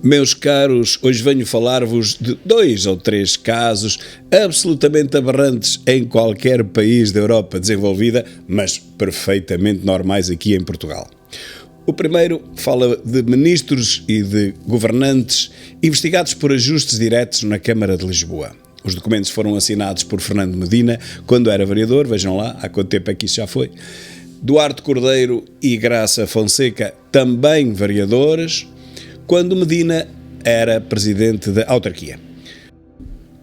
Meus caros, hoje venho falar-vos de 2 ou 3 casos absolutamente aberrantes em qualquer país da Europa desenvolvida, mas perfeitamente normais aqui em Portugal. O primeiro fala de ministros e de governantes investigados por ajustes diretos na Câmara de Lisboa. Os documentos foram assinados por Fernando Medina quando era vereador, vejam lá, há quanto tempo é que isso já foi. Duarte Cordeiro e Graça Fonseca, também vereadores, quando Medina era presidente da autarquia.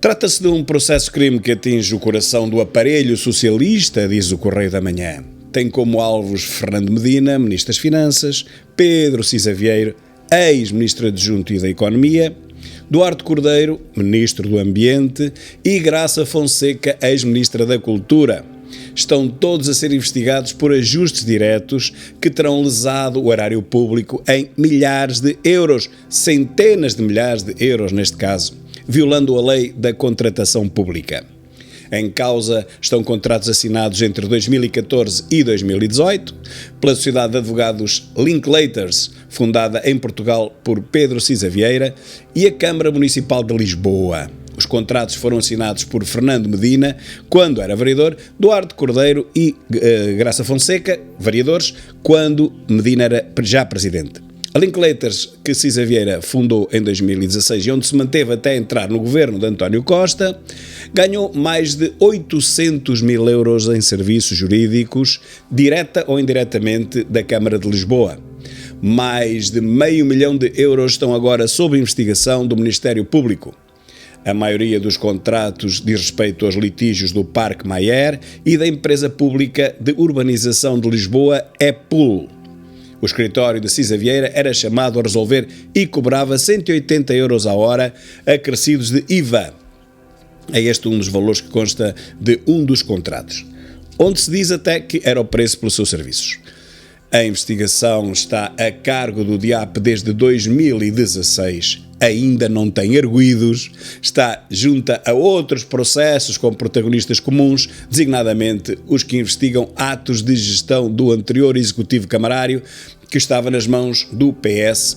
Trata-se de um processo-crime que atinge o coração do aparelho socialista, diz o Correio da Manhã. Tem como alvos Fernando Medina, Ministro das Finanças, Pedro Cisa Vieira, ex-Ministro Adjunto e da Economia, Duarte Cordeiro, Ministro do Ambiente, e Graça Fonseca, ex-Ministra da Cultura. Estão todos a ser investigados por ajustes diretos que terão lesado o erário público em milhares de euros, centenas de milhares de euros neste caso, violando a lei da contratação pública. Em causa estão contratos assinados entre 2014 e 2018 pela Sociedade de Advogados Linklaters, fundada em Portugal por Pedro Cisa Vieira, e a Câmara Municipal de Lisboa. Os contratos foram assinados por Fernando Medina, quando era vereador, Duarte Cordeiro e Graça Fonseca, vereadores, quando Medina era já presidente. A Linklaters, que Cisa Vieira fundou em 2016 e onde se manteve até entrar no governo de António Costa, ganhou mais de 800 mil euros em serviços jurídicos, direta ou indiretamente, da Câmara de Lisboa. Mais de €500 mil estão agora sob investigação do Ministério Público. A maioria dos contratos diz respeito aos litígios do Parque Mayer e da empresa pública de urbanização de Lisboa, EPUL. O escritório de Cisa Vieira era chamado a resolver e cobrava €180 a hora, acrescidos de IVA. É este um dos valores que consta de um dos contratos, onde se diz até que era o preço pelos seus serviços. A investigação está a cargo do DIAP desde 2016. Ainda não tem arguidos, está junta a outros processos com protagonistas comuns, designadamente os que investigam atos de gestão do anterior executivo camarário, que estava nas mãos do PS.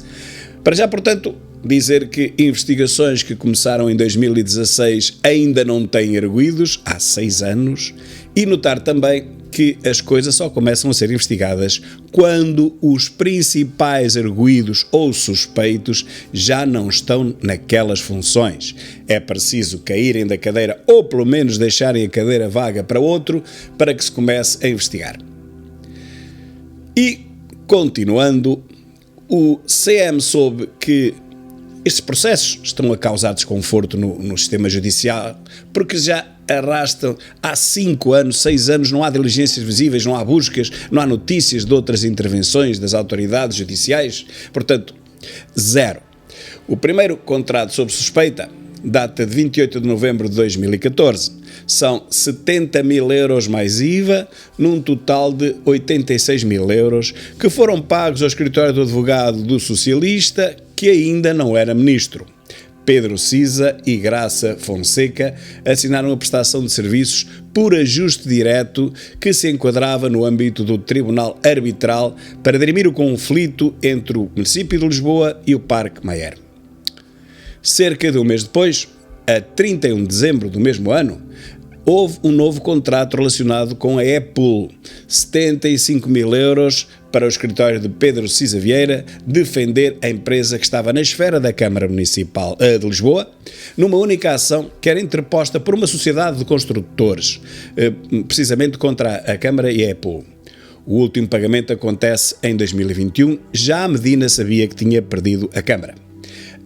Para já, portanto, dizer que investigações que começaram em 2016 ainda não têm arguidos, há 6 anos, e notar também que as coisas só começam a ser investigadas quando os principais arguidos ou suspeitos já não estão naquelas funções. É preciso caírem da cadeira ou pelo menos deixarem a cadeira vaga para outro para que se comece a investigar. E, continuando, o CM soube que estes processos estão a causar desconforto no sistema judicial porque já arrastam há 5 anos, 6 anos, não há diligências visíveis, não há buscas, não há notícias de outras intervenções das autoridades judiciais, portanto, zero. O primeiro contrato sob suspeita data de 28 de novembro de 2014. São €70 mil mais IVA, num total de €86 mil, que foram pagos ao escritório do advogado do socialista, que ainda não era ministro. Pedro Cisa e Graça Fonseca assinaram a prestação de serviços por ajuste direto que se enquadrava no âmbito do Tribunal Arbitral para dirimir o conflito entre o município de Lisboa e o Parque Mayer. Cerca de um mês depois, a 31 de dezembro do mesmo ano, houve um novo contrato relacionado com a EPUL, €75 mil para o escritório de Pedro Cisa Vieira defender a empresa que estava na esfera da Câmara Municipal de Lisboa, numa única ação que era interposta por uma sociedade de construtores, precisamente contra a Câmara e a EPUL. O último pagamento acontece em 2021, já Medina sabia que tinha perdido a Câmara.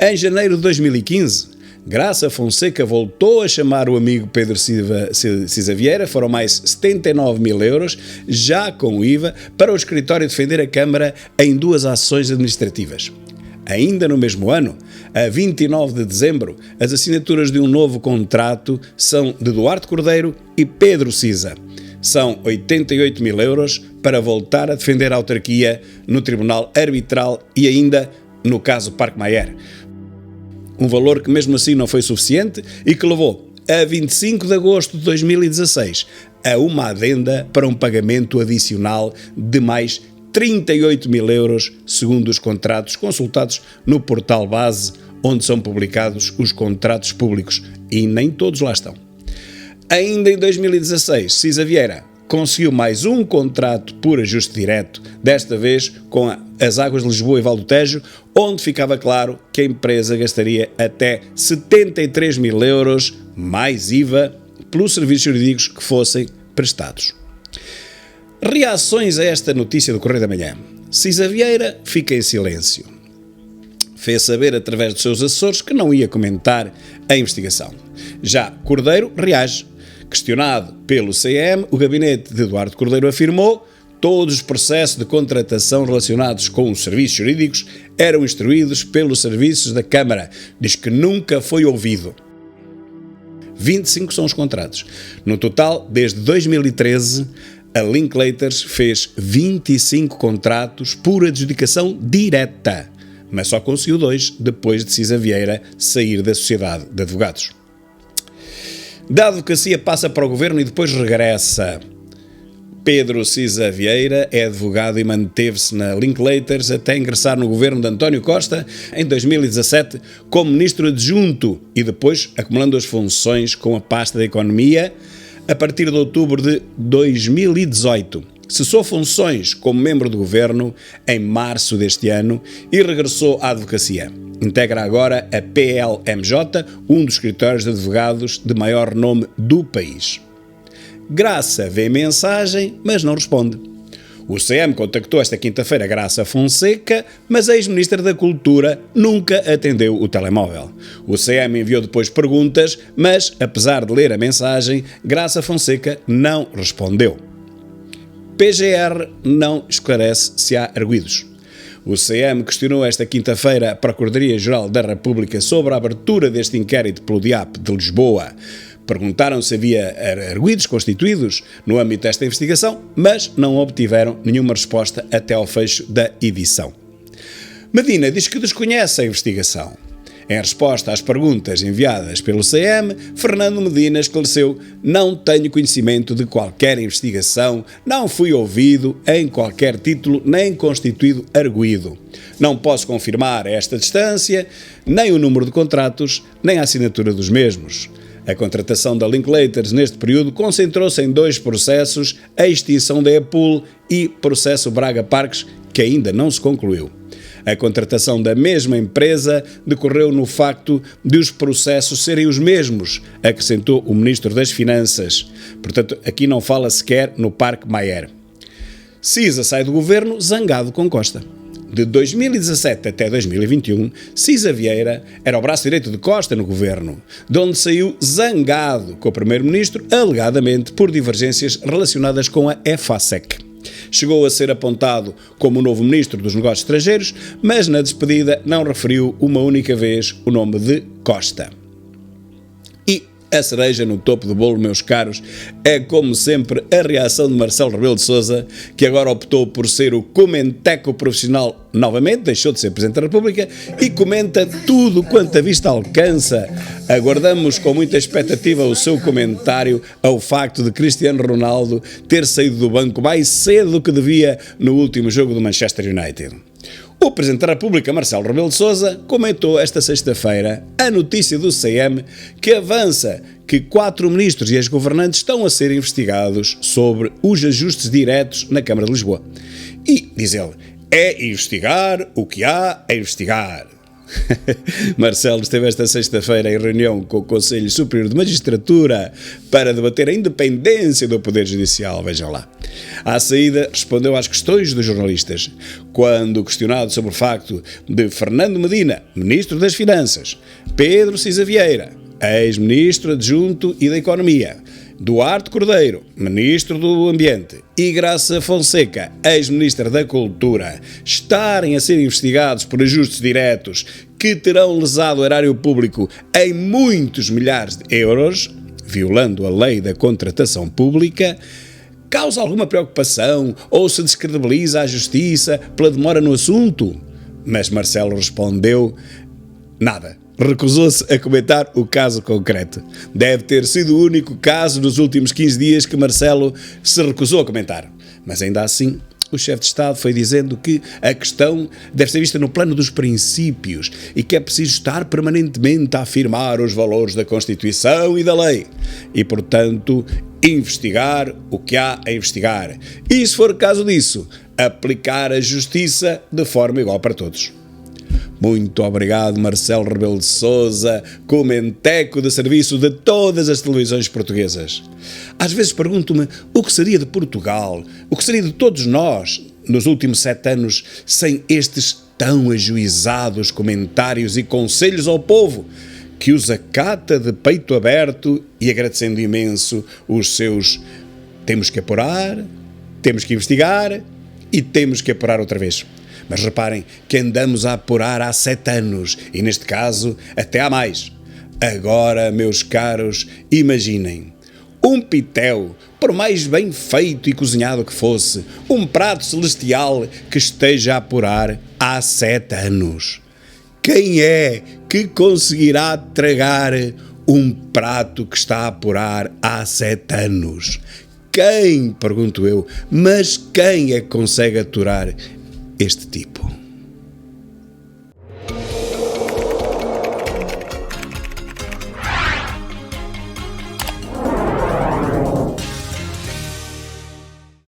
Em janeiro de 2015, Graça Fonseca voltou a chamar o amigo Pedro Cisa Vieira, foram mais €79 mil, já com o IVA, para o escritório defender a Câmara em 2 ações administrativas. Ainda no mesmo ano, a 29 de dezembro, as assinaturas de um novo contrato são de Duarte Cordeiro e Pedro Cisa. São €88 mil para voltar a defender a autarquia no Tribunal Arbitral e ainda no caso Parque Mayer. Um valor que mesmo assim não foi suficiente e que levou a 25 de agosto de 2016 a uma adenda para um pagamento adicional de mais 38 mil euros, segundo os contratos consultados no portal base, onde são publicados os contratos públicos, e nem todos lá estão. Ainda em 2016, Cisa Vieira conseguiu mais um contrato por ajuste direto, desta vez com as Águas de Lisboa e Val do Tejo, onde ficava claro que a empresa gastaria até 73 mil euros, mais IVA, pelos serviços jurídicos que fossem prestados. Reações a esta notícia do Correio da Manhã. Cisa Vieira fica em silêncio. Fez saber através dos seus assessores que não ia comentar a investigação. Já Cordeiro reage. Questionado pelo CM, o gabinete de Eduardo Cordeiro afirmou que todos os processos de contratação relacionados com os serviços jurídicos eram instruídos pelos serviços da Câmara. Diz que nunca foi ouvido. 25 são os contratos. No total, desde 2013, a Linklaters fez 25 contratos por adjudicação direta, mas só conseguiu 2 depois de Cisa Vieira sair da Sociedade de Advogados. Da advocacia passa para o governo e depois regressa. Pedro Cisa Vieira é advogado e manteve-se na Linklaters até ingressar no governo de António Costa em 2017 como ministro adjunto e depois acumulando as funções com a pasta da Economia a partir de outubro de 2018. Cessou funções como membro do governo em março deste ano e regressou à advocacia. Integra agora a PLMJ, um dos escritórios de advogados de maior nome do país. Graça vê mensagem, mas não responde. O CM contactou esta quinta-feira Graça Fonseca, mas a ex-ministra da Cultura nunca atendeu o telemóvel. O CM enviou depois perguntas, mas, apesar de ler a mensagem, Graça Fonseca não respondeu. PGR não esclarece se há arguidos. O CM questionou esta quinta-feira a Procuradoria-Geral da República sobre a abertura deste inquérito pelo DIAP de Lisboa. Perguntaram se havia arguidos constituídos no âmbito desta investigação, mas não obtiveram nenhuma resposta até ao fecho da edição. Medina diz que desconhece a investigação. Em resposta às perguntas enviadas pelo CM, Fernando Medina esclareceu: não tenho conhecimento de qualquer investigação, não fui ouvido em qualquer título nem constituído arguido. Não posso confirmar a esta distância nem o número de contratos, nem a assinatura dos mesmos. A contratação da Linklaters neste período concentrou-se em 2 processos, a extinção da EPUL e processo Braga Parques, que ainda não se concluiu. A contratação da mesma empresa decorreu no facto de os processos serem os mesmos, acrescentou o Ministro das Finanças. Portanto, aqui não fala sequer no Parque Mayer. Cisa sai do governo zangado com Costa. De 2017 até 2021, Cisa Vieira era o braço direito de Costa no governo, de onde saiu zangado com o primeiro-ministro, alegadamente por divergências relacionadas com a EFASEC. Chegou a ser apontado como o novo ministro dos Negócios Estrangeiros, mas na despedida não referiu uma única vez o nome de Costa. E a cereja no topo do bolo, meus caros, é como sempre a reação de Marcelo Rebelo de Sousa, que agora optou por ser o comenteco profissional novamente, deixou de ser Presidente da República e comenta tudo quanto a vista alcança. Aguardamos com muita expectativa o seu comentário ao facto de Cristiano Ronaldo ter saído do banco mais cedo do que devia no último jogo do Manchester United. O Presidente da República, Marcelo Rebelo de Sousa, comentou esta sexta-feira a notícia do CM que avança que 4 ministros e ex-governantes estão a ser investigados sobre os ajustes diretos na Câmara de Lisboa. E, diz ele, é investigar o que há a investigar. Marcelo esteve esta sexta-feira em reunião com o Conselho Superior de Magistratura para debater a independência do Poder Judicial, vejam lá. À saída, respondeu às questões dos jornalistas. Quando questionado sobre o facto de Fernando Medina, Ministro das Finanças, Pedro Cisa Vieira, ex-Ministro Adjunto e da Economia, Duarte Cordeiro, Ministro do Ambiente, e Graça Fonseca, ex-Ministra da Cultura, estarem a ser investigados por ajustes diretos que terão lesado o erário público em muitos milhares de euros, violando a lei da contratação pública, causa alguma preocupação ou se descredibiliza a Justiça pela demora no assunto? Mas Marcelo respondeu nada. Recusou-se a comentar o caso concreto. Deve ter sido o único caso nos últimos 15 dias que Marcelo se recusou a comentar. Mas ainda assim, o chefe de Estado foi dizendo que a questão deve ser vista no plano dos princípios e que é preciso estar permanentemente a afirmar os valores da Constituição e da lei e, portanto, investigar o que há a investigar e, se for caso disso, aplicar a justiça de forma igual para todos. Muito obrigado, Marcelo Rebelo de Sousa, comenteco de serviço de todas as televisões portuguesas. Às vezes pergunto-me o que seria de Portugal, o que seria de todos nós nos últimos 7 anos sem estes tão ajuizados comentários e conselhos ao povo, que os acata de peito aberto e agradecendo imenso os seus temos que apurar, temos que investigar e temos que apurar outra vez. Mas reparem que andamos a apurar há 7 anos e, neste caso, até há mais. Agora, meus caros, imaginem. Um pitel, por mais bem feito e cozinhado que fosse, um prato celestial que esteja a apurar há 7 anos. Quem é que conseguirá tragar um prato que está a apurar há 7 anos? Quem, pergunto eu, mas quem é que consegue aturar este tipo?